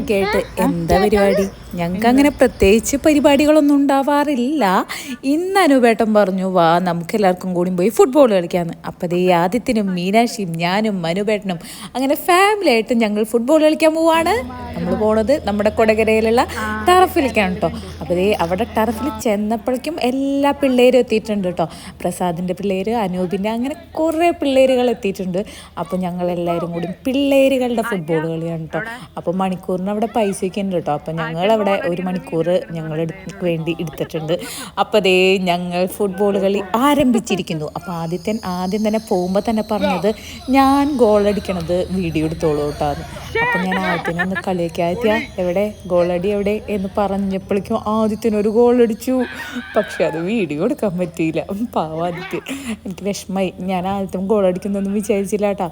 ഒക്കെ ആയിട്ട് എന്താ പരിപാടി? ഞങ്ങൾക്ക് അങ്ങനെ പ്രത്യേകിച്ച് പരിപാടികളൊന്നും ഉണ്ടാവാറില്ല. ഇന്ന് അനുപേട്ടൻ പറഞ്ഞു വാ നമുക്ക് എല്ലാവർക്കും കൂടി പോയി ഫുട്ബോൾ കളിക്കാമെന്ന്. അപ്പോൾ ഈ ആദിത്യനും മീനാക്ഷിയും ഞാനും അനുപേട്ടനും അങ്ങനെ ഫാമിലി ആയിട്ട് ഞങ്ങൾ ഫുട്ബോൾ കളിക്കാൻ പോവാണ്. നമ്മൾ പോണത് നമ്മുടെ കൊടകരയിലുള്ള ടർഫിലേക്കാണ് കേട്ടോ. അപ്പോൾ അവിടെ ടർഫിൽ ചെന്നപ്പോഴേക്കും എല്ലാ പിള്ളേരും എത്തിയിട്ടുണ്ട് കേട്ടോ. പ്രസാദിൻ്റെ പിള്ളേർ, അനൂപിൻ്റെ, അങ്ങനെ കുറേ പിള്ളേരുകൾ എത്തിയിട്ടുണ്ട്. അപ്പോൾ ഞങ്ങളെല്ലാവരും കൂടി പിള്ളേരുകളുടെ ഫുട്ബോൾ കളിയാണ് കേട്ടോ. അപ്പോൾ മണിക്കൂറിന് അവിടെ പൈസയൊക്കെ ഉണ്ട് കേട്ടോ. അപ്പോൾ ഞങ്ങളവിടെ 1 മണിക്കൂർ ഞങ്ങൾക്ക് വേണ്ടി എടുത്തിട്ടുണ്ട്. അപ്പോൾ ഞങ്ങൾ ഫുട്ബോൾ കളി ആരംഭിച്ചിരിക്കുന്നു. അപ്പോൾ ആദ്യം തന്നെ പോകുമ്പോൾ തന്നെ പറഞ്ഞത് ഞാൻ ഗോളടിക്കണത് വീഡിയോ എടുത്തോളൂ കേട്ടോ. അപ്പോൾ ഞാൻ ആദ്യത്തിനൊന്ന് കളിയൊക്കെ എവിടെ ഗോളടി എവിടെ എന്ന് പറഞ്ഞപ്പോഴേക്കും ആദ്യത്തിനൊരു ഗോളടിച്ചു. പക്ഷെ അത് വീഡിയോ എടുക്കാൻ പറ്റിയില്ല. ആദ്യത്തിന് എനിക്ക് വിഷമമായി. ഞാൻ ആദ്യത്തെ ഗോളടിക്കുന്നൊന്നും വിചാരിച്ചില്ല കേട്ടോ.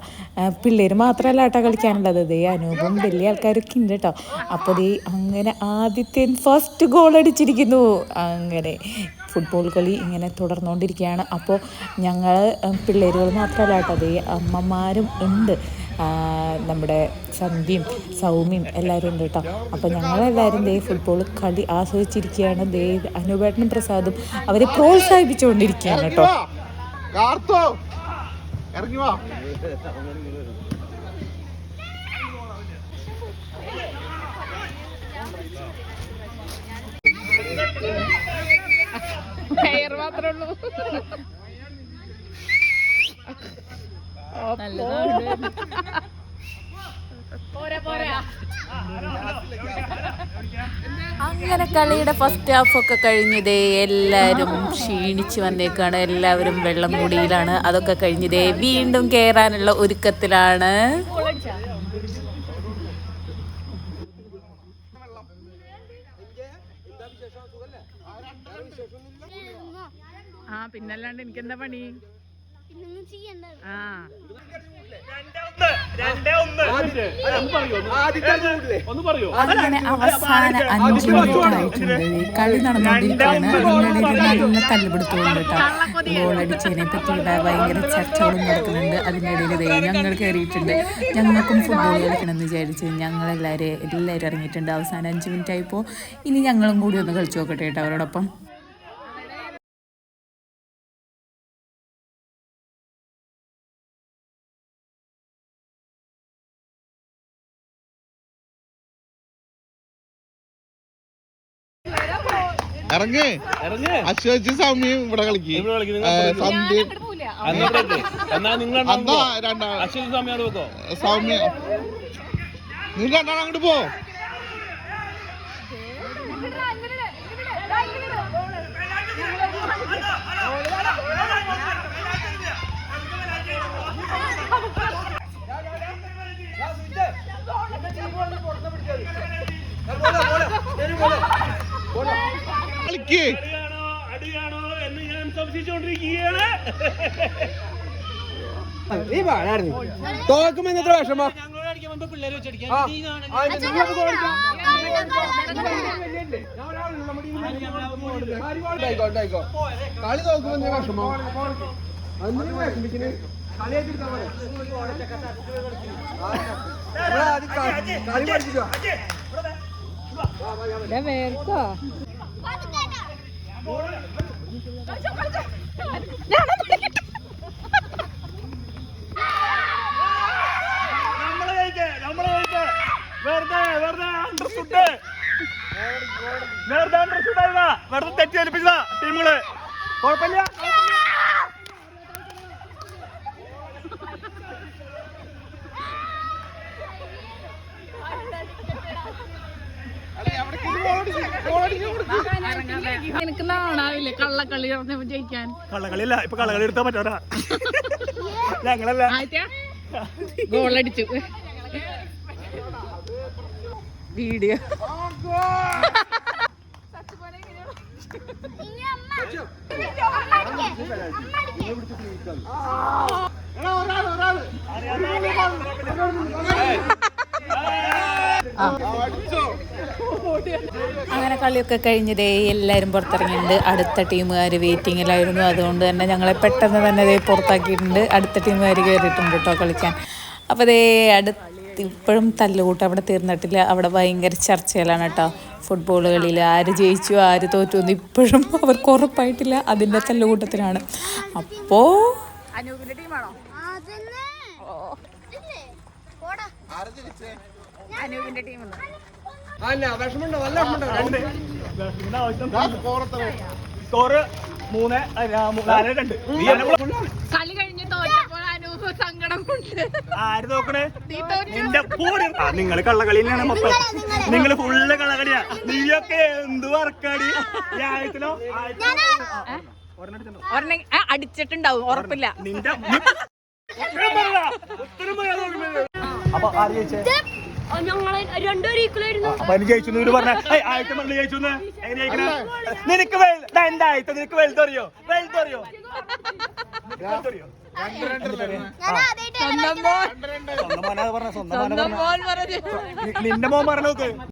പിള്ളേർ മാത്രമല്ല കേട്ടോ കളിക്കാനുള്ളത്. അനൂപും വലിയ ആൾക്കാരൊക്കെ ഉണ്ട് കേട്ടോ. അപ്പോൾ അങ്ങനെ ആദ്യത്തെ ഫസ്റ്റ് ഗോൾ അടിച്ചിരിക്കുന്നു. അങ്ങനെ ഫുട്ബോൾ കളി ഇങ്ങനെ തുടർന്നുകൊണ്ടിരിക്കുകയാണ്. അപ്പോൾ ഞങ്ങൾ പിള്ളേരുകൾ മാത്രമല്ല കേട്ടോ, അമ്മമാരും ഉണ്ട്. നമ്മുടെ സന്ധ്യയും സൗമ്യയും എല്ലാവരും ഉണ്ട് കേട്ടോ. അപ്പോൾ ഞങ്ങളെല്ലാവരും ഫുട്ബോൾ കളി ആസ്വദിച്ചിരിക്കുകയാണ്. അനുപേട്ടനും പ്രസാദും അവരെ പ്രോത്സാഹിപ്പിച്ചുകൊണ്ടിരിക്കുകയാണ് കേട്ടോ. മാത്രമേ ഉള്ളൂ. അങ്ങനെ കളിയുടെ ഫസ്റ്റ് ഹാഫൊക്കെ കഴിഞ്ഞതേ എല്ലാവരും ക്ഷീണിച്ച് വന്നേക്കാണ്. എല്ലാവരും വെള്ളം കൂടിയിലാണ്. അതൊക്കെ കഴിഞ്ഞതേ വീണ്ടും കയറാനുള്ള ഒരുക്കത്തിലാണ്. പിന്നല്ലാണ്ട് എനിക്കെന്താ പണി? അങ്ങനെ അവസാന 5 മിനിറ്റ് ആയിട്ടുണ്ട്. കളി നടന്നുകൊണ്ടിരിക്കുകയാണ്. അതിനിടയിൽ നല്ല തല്ലുപിടുത്തമുണ്ട് കേട്ടോ. ഗോളടിച്ചതിനെ പറ്റിയുള്ള ഭയങ്കര ചർച്ചകളും നടക്കുന്നുണ്ട്. അതിനിടയിൽ ഞങ്ങൾ കയറിയിട്ടുണ്ട്. ഞങ്ങൾക്കും ഫുട്ബോൾ കളിക്കണമെന്ന് വിചാരിച്ച് എല്ലാവരും ഇറങ്ങിയിട്ടുണ്ട്. അവസാനം 5 മിനിറ്റ് ആയപ്പോൾ ഇനി ഞങ്ങളും കൂടി ഒന്ന് കളിച്ചു നോക്കട്ടെ കേട്ടോ അവരോടൊപ്പം. ഇറങ്ങ് അശ്വച്ച് സൗമ്യം ഇവിടെ കളിക്കും. സന്ധ്യ സൗമ്യ നിങ്ങൾ രണ്ടാളും അങ്ങോട്ട് പോ. അടിയാണോ എന്ന് ഞാൻ സംശയിച്ചുകൊണ്ടിരിക്കുകയാണ്. തോക്കുമ്പോ ഇന്നത്തെ വിഷമോ കളി തോക്കുമ്പോ വിഷമോ വിഷമിക്കുന്നത് കളി പഠിപ്പിച്ചോ. വെറുതെ തെറ്റിദ്ധരിപ്പിച്ച ടീമുകള് കുഴപ്പമില്ല. എനിക്ക് നാണാവില്ലേ കള്ളക്കളി ജയിക്കാൻ? കള്ളക്കളിയല്ല, ഇപ്പൊ കള്ളക്കളി എടുത്താ പറ്റാ. ഞങ്ങളല്ല ഗോളടിച്ചു. വീഡിയോ അങ്ങനെ കളിയൊക്കെ കഴിഞ്ഞതേ എല്ലാവരും പുറത്തിറങ്ങിയിട്ടുണ്ട്. അടുത്ത ടീമുകാർ വെയിറ്റിങ്ങിലായിരുന്നു. അതുകൊണ്ട് തന്നെ ഞങ്ങളെ പെട്ടെന്ന് തന്നെ പുറത്താക്കിയിട്ടുണ്ട്. അടുത്ത ടീമുകാർ കയറിയിട്ടുണ്ട് കേട്ടോ കളിക്കാൻ. അപ്പോൾ ഇപ്പോഴും തല്ലുകൂട്ടം അവിടെ തീർന്നിട്ടില്ല. അവിടെ ഭയങ്കര ചർച്ചയിലാണ് കേട്ടോ. ഫുട്ബോൾ കളിയിൽ ആര് ജയിച്ചു ആര് തോറ്റു എന്ന് ഇപ്പോഴും അവർക്ക് ഉറപ്പായിട്ടില്ല. അതിൻ്റെ തല്ലുകൂട്ടത്തിനാണ്. അപ്പോൾ അനൂപിന്റെ ടീമാണോ? അനൂപിന്റെ ടീം സ്കോറ് 3-4-2. കളി കഴിഞ്ഞ് തോറ്റപ്പോൾ അനൂപ് സങ്കടം കൊണ്ട് ആര് നോക്കണേ? നീ തോറ്റു. നിന്റെ നിങ്ങള് കള്ളകളിയിലാണ് മൊത്തം. നിങ്ങള് ഫുള്ള് കള്ളകളിയാ. നീയൊക്കെ എന്ത് വർക്കാടി? ആയത്തിനോ ഒരെണ്ണം അടിച്ചിട്ടുണ്ടാവും, ഉറപ്പില്ല. നിന്റെ അപ്പൊ ആര് ജയിച്ചേ? അപ്പൊ എനിക്ക് ജയിച്ചു പറഞ്ഞ ആയിരത്തി മണി ജയിച്ചു. എങ്ങനെ ജയിക്കണ? നിനക്ക് എന്റെ ആയിരത്തി നിനക്ക് വലുതറിയോ? വലുതറിയോ? സ്വന്തം മോൻ സ്വന്തം മോനെ പറഞ്ഞ സ്വന്തം മോനെ പറഞ്ഞ നിന്റെ മോൻ പറഞ്ഞ നോക്ക്.